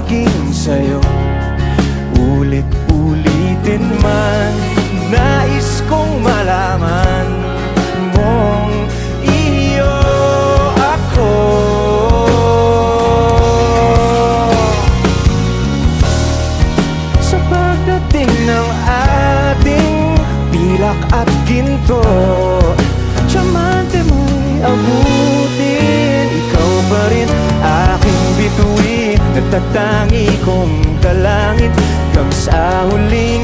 akin sa'yo. Ulit-ulitin man, nais kong malaman mong iyo ako. Sa pagdating ng ating pilak at ginto, tiyamante mo'y abutin. Ikaw pa rin aking bituin, natatangi kong kalangit hanggang sa huling